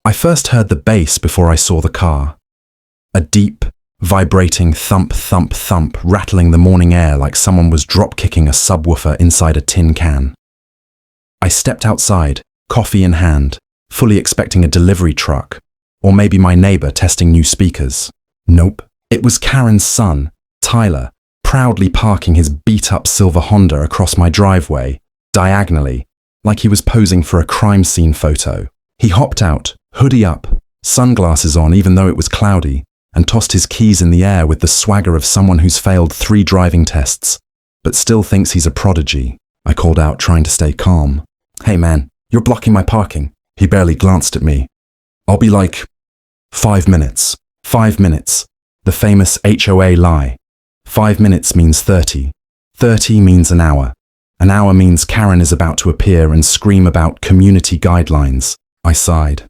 I first heard the bass before I saw the car. A deep, vibrating thump, thump, thump, rattling the morning air like someone was drop-kicking a subwoofer inside a tin can. I stepped outside, coffee in hand, fully expecting a delivery truck, or maybe my neighbor testing new speakers. Nope. It was Karen's son, Tyler, proudly parking his beat-up silver Honda across my driveway, diagonally, like he was posing for a crime scene photo. He hopped out, hoodie up, sunglasses on even though it was cloudy, and tossed his keys in the air with the swagger of someone who's failed 3 driving tests, but still thinks he's a prodigy. I called out, trying to stay calm. "Hey man, you're blocking my parking." He barely glanced at me. "I'll be like 5 minutes. 5 minutes. The famous HOA lie. 5 minutes means 30. 30 means an hour. An hour means Karen is about to appear and scream about community guidelines." I sighed.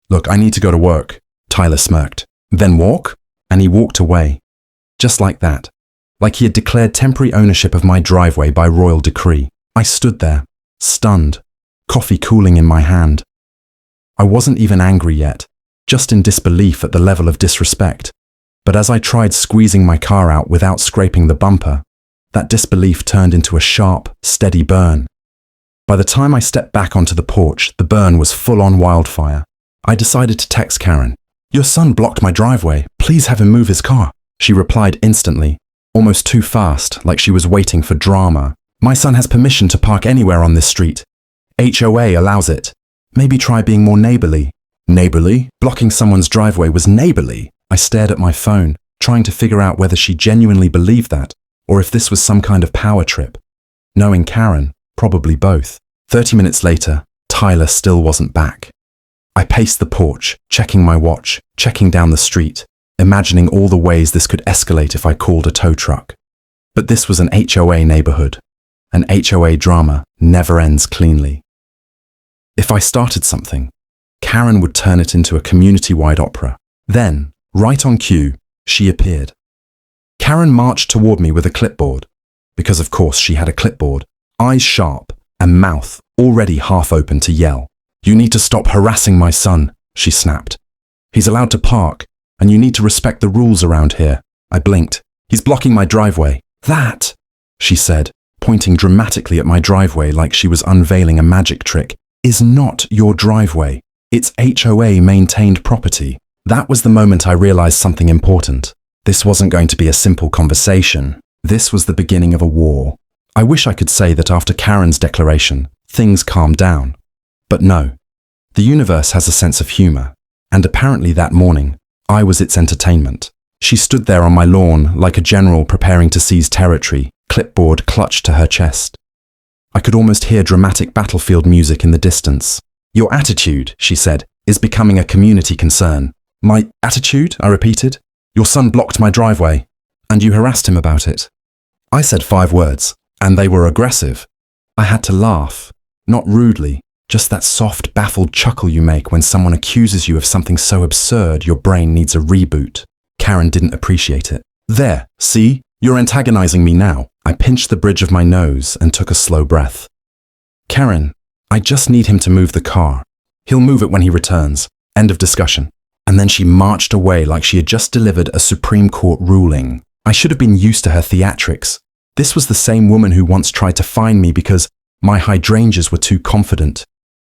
"Look, I need to go to work." Tyler smirked. "Then walk?" And he walked away. Just like that. Like he had declared temporary ownership of my driveway by royal decree. I stood there, stunned, coffee cooling in my hand. I wasn't even angry yet, just in disbelief at the level of disrespect. But as I tried squeezing my car out without scraping the bumper, that disbelief turned into a sharp, steady burn. By the time I stepped back onto the porch, the burn was full-on wildfire. I decided to text Karen. "Your son blocked my driveway. Please have him move his car." She replied instantly, almost too fast, like she was waiting for drama. "My son has permission to park anywhere on this street. HOA allows it. Maybe try being more neighborly." Neighborly? Blocking someone's driveway was neighborly? I stared at my phone, trying to figure out whether she genuinely believed that, or if this was some kind of power trip. Knowing Karen, probably both. 30 minutes later, Tyler still wasn't back. I paced the porch, checking my watch, checking down the street, imagining all the ways this could escalate if I called a tow truck. But this was an HOA neighborhood. An HOA drama never ends cleanly. If I started something, Karen would turn it into a community-wide opera. Then, right on cue, she appeared. Karen marched toward me with a clipboard, because of course she had a clipboard, eyes sharp and mouth already half open to yell. "You need to stop harassing my son," she snapped. "He's allowed to park, and you need to respect the rules around here." I blinked. "He's blocking my driveway." "That," she said, pointing dramatically at my driveway like she was unveiling a magic trick, "is not your driveway. It's HOA maintained property." That was the moment I realized something important. This wasn't going to be a simple conversation. This was the beginning of a war. I wish I could say that after Karen's declaration, things calmed down. But no. The universe has a sense of humor, and apparently that morning, I was its entertainment. She stood there on my lawn like a general preparing to seize territory, clipboard clutched to her chest. I could almost hear dramatic battlefield music in the distance. "Your attitude," she said, "is becoming a community concern." "My attitude?" I repeated. "Your son blocked my driveway, and you harassed him about it." I said 5 words, and they were aggressive. I had to laugh, not rudely, just that soft, baffled chuckle you make when someone accuses you of something so absurd your brain needs a reboot. Karen didn't appreciate it. "There, see? You're antagonizing me now." I pinched the bridge of my nose and took a slow breath. "Karen, I just need him to move the car. He'll move it when he returns. End of discussion." And then she marched away like she had just delivered a Supreme Court ruling. I should have been used to her theatrics. This was the same woman who once tried to fine me because my hydrangeas were too confident.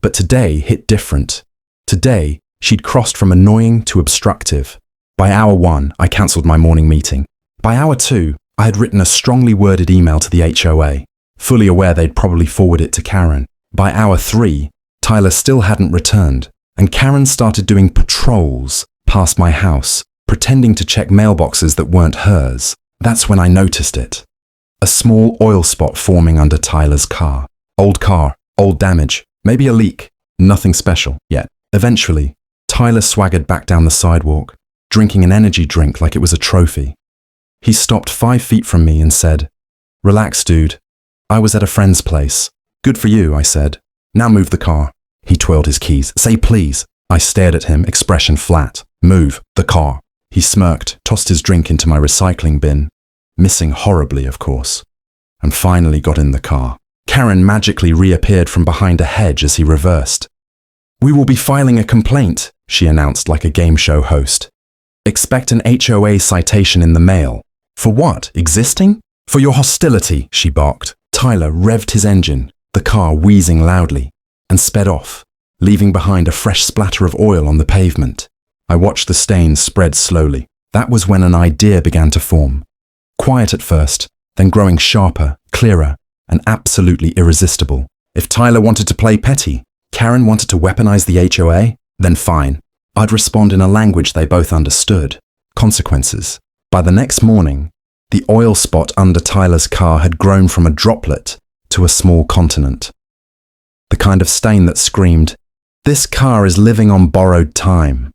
But today hit different. Today, she'd crossed from annoying to obstructive. By hour 1, I cancelled my morning meeting. By hour 2, I had written a strongly worded email to the HOA, fully aware they'd probably forward it to Karen. By hour 3, Tyler still hadn't returned, and Karen started doing patrols past my house, pretending to check mailboxes that weren't hers. That's when I noticed it. A small oil spot forming under Tyler's car. Old car, old damage, maybe a leak, nothing special yet. Eventually, Tyler swaggered back down the sidewalk, drinking an energy drink like it was a trophy. He stopped 5 feet from me and said, "Relax, dude. I was at a friend's place." "Good for you," I said. "Now move the car." He twirled his keys. "Say please." I stared at him, expression flat. "Move the car." He smirked, tossed his drink into my recycling bin, missing horribly, of course, and finally got in the car. Karen magically reappeared from behind a hedge as he reversed. "We will be filing a complaint," she announced like a game show host. Expect an HOA citation in the mail. For what? Existing? For your hostility, she barked. Tyler revved his engine, the car wheezing loudly, and sped off, leaving behind a fresh splatter of oil on the pavement. I watched the stains spread slowly. That was when an idea began to form. Quiet at first, then growing sharper, clearer, and absolutely irresistible. If Tyler wanted to play petty, Karen wanted to weaponize the HOA, then fine. I'd respond in a language they both understood. Consequences. By the next morning, the oil spot under Tyler's car had grown from a droplet to a small continent. The kind of stain that screamed, "This car is living on borrowed time."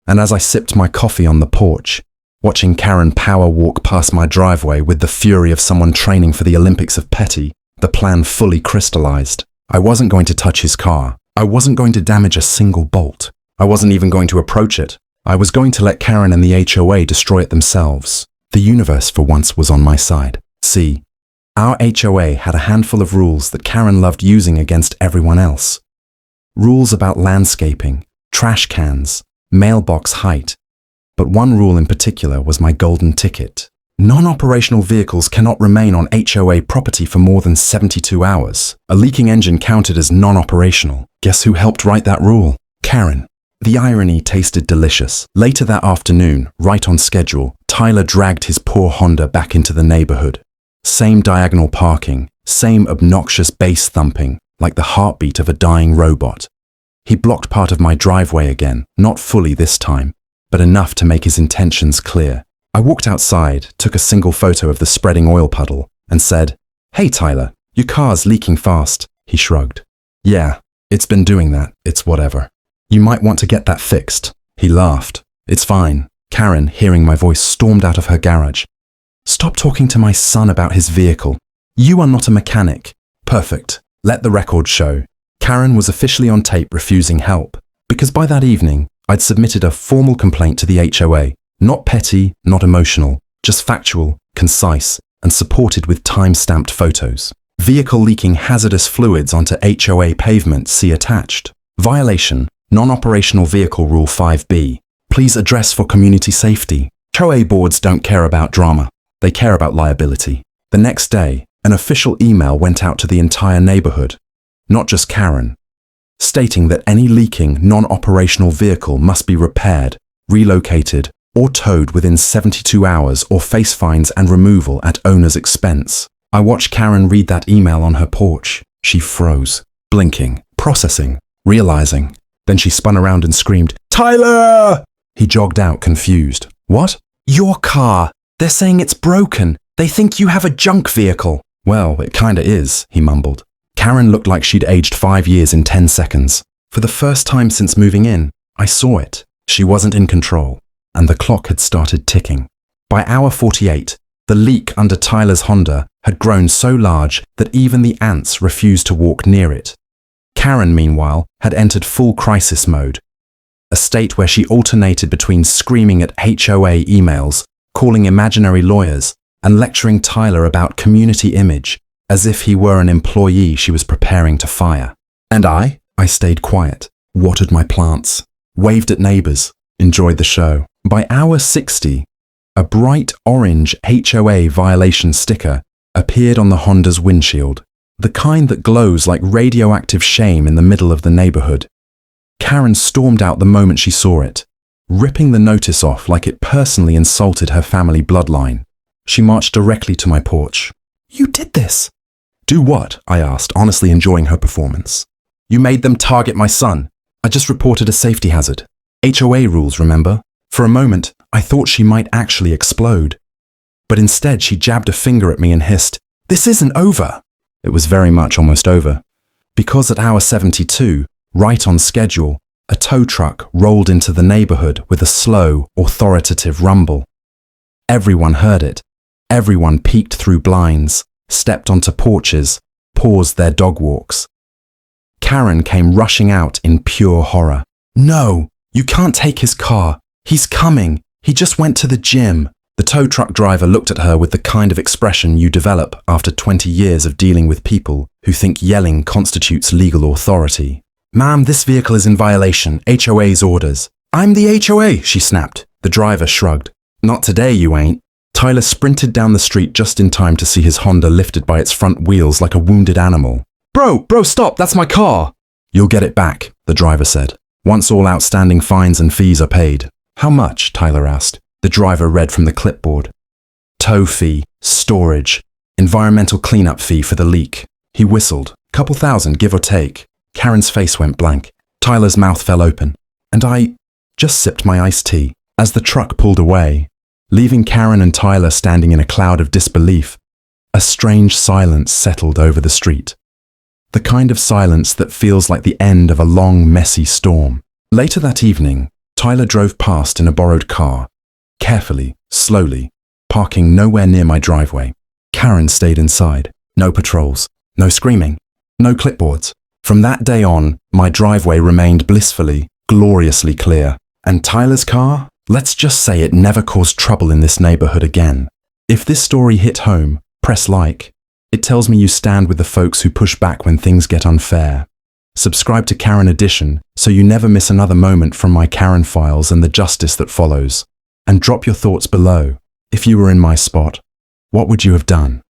And as I sipped my coffee on the porch, watching Karen power walk past my driveway with the fury of someone training for the Olympics of petty, the plan fully crystallized. I wasn't going to touch his car. I wasn't going to damage a single bolt. I wasn't even going to approach it. I was going to let Karen and the HOA destroy it themselves. The universe for once was on my side. See, our HOA had a handful of rules that Karen loved using against everyone else. Rules about landscaping, trash cans, mailbox height. But one rule in particular was my golden ticket. Non-operational vehicles cannot remain on HOA property for more than 72 hours. A leaking engine counted as non-operational. Guess who helped write that rule? Karen. The irony tasted delicious. Later that afternoon, right on schedule, Tyler dragged his poor Honda back into the neighborhood. Same diagonal parking, same obnoxious bass thumping, like the heartbeat of a dying robot. He blocked part of my driveway again, not fully this time, but enough to make his intentions clear. I walked outside, took a single photo of the spreading oil puddle, and said, "Hey Tyler, your car's leaking fast." He shrugged. "Yeah, it's been doing that, it's whatever. You might want to get that fixed." He laughed. "It's fine." Karen, hearing my voice, stormed out of her garage. "Stop talking to my son about his vehicle. You are not a mechanic." Perfect. Let the record show. Karen was officially on tape refusing help, because by that evening, I'd submitted a formal complaint to the HOA. Not petty, not emotional, just factual, concise, and supported with time-stamped photos. Vehicle leaking hazardous fluids onto HOA pavement, see attached. Violation, non-operational vehicle rule 5B. Please address for community safety. HOA boards don't care about drama. They care about liability. The next day, an official email went out to the entire neighborhood, not just Karen, stating that any leaking non-operational vehicle must be repaired, relocated, or towed within 72 hours or face fines and removal at owner's expense. I watched Karen read that email on her porch. She froze, blinking, processing, realizing. Then she spun around and screamed, "Tyler!" He jogged out, confused. "What?" "Your car. They're saying it's broken. They think you have a junk vehicle." "Well, it kinda is," he mumbled. Karen looked like she'd aged 5 years in 10 seconds. For the first time since moving in, I saw it. She wasn't in control, and the clock had started ticking. By hour 48, the leak under Tyler's Honda had grown so large that even the ants refused to walk near it. Karen, meanwhile, had entered full crisis mode, a state where she alternated between screaming at HOA emails, calling imaginary lawyers, and lecturing Tyler about community image, as if he were an employee she was preparing to fire. And I stayed quiet, watered my plants, waved at neighbors, enjoyed the show. By hour 60, a bright orange HOA violation sticker appeared on the Honda's windshield, the kind that glows like radioactive shame in the middle of the neighborhood. Karen stormed out the moment she saw it, ripping the notice off like it personally insulted her family bloodline. She marched directly to my porch. "You did this!" "Do what?" I asked, honestly enjoying her performance. "You made them target my son. I just reported a safety hazard. HOA rules, remember?" For a moment, I thought she might actually explode. But instead, she jabbed a finger at me and hissed, "This isn't over." It was very much almost over. Because at hour 72, right on schedule, a tow truck rolled into the neighborhood with a slow, authoritative rumble. Everyone heard it. Everyone peeked through blinds, stepped onto porches, paused their dog walks. Karen came rushing out in pure horror. "No, you can't take his car. He's coming. He just went to the gym." The tow truck driver looked at her with the kind of expression you develop after 20 years of dealing with people who think yelling constitutes legal authority. Ma'am, this vehicle is in violation. HOA's orders. I'm the HOA, she snapped. The driver shrugged. Not today, you ain't. Tyler sprinted down the street just in time to see his Honda lifted by its front wheels like a wounded animal. Bro, stop, that's my car. You'll get it back, the driver said, once all outstanding fines and fees are paid. How much? Tyler asked. The driver read from the clipboard. Tow fee, storage, environmental cleanup fee for the leak. He whistled. Couple thousand, give or take. Karen's face went blank. Tyler's mouth fell open. And I just sipped my iced tea. As the truck pulled away, leaving Karen and Tyler standing in a cloud of disbelief, a strange silence settled over the street. The kind of silence that feels like the end of a long, messy storm. Later that evening, Tyler drove past in a borrowed car, carefully, slowly, parking nowhere near my driveway. Karen stayed inside. No patrols, no screaming, no clipboards. From that day on, my driveway remained blissfully, gloriously clear. And Tyler's car? Let's just say it never caused trouble in this neighborhood again. If this story hit home, press like. It tells me you stand with the folks who push back when things get unfair. Subscribe to Karen Edition so you never miss another moment from my Karen files and the justice that follows. And drop your thoughts below. If you were in my spot, what would you have done?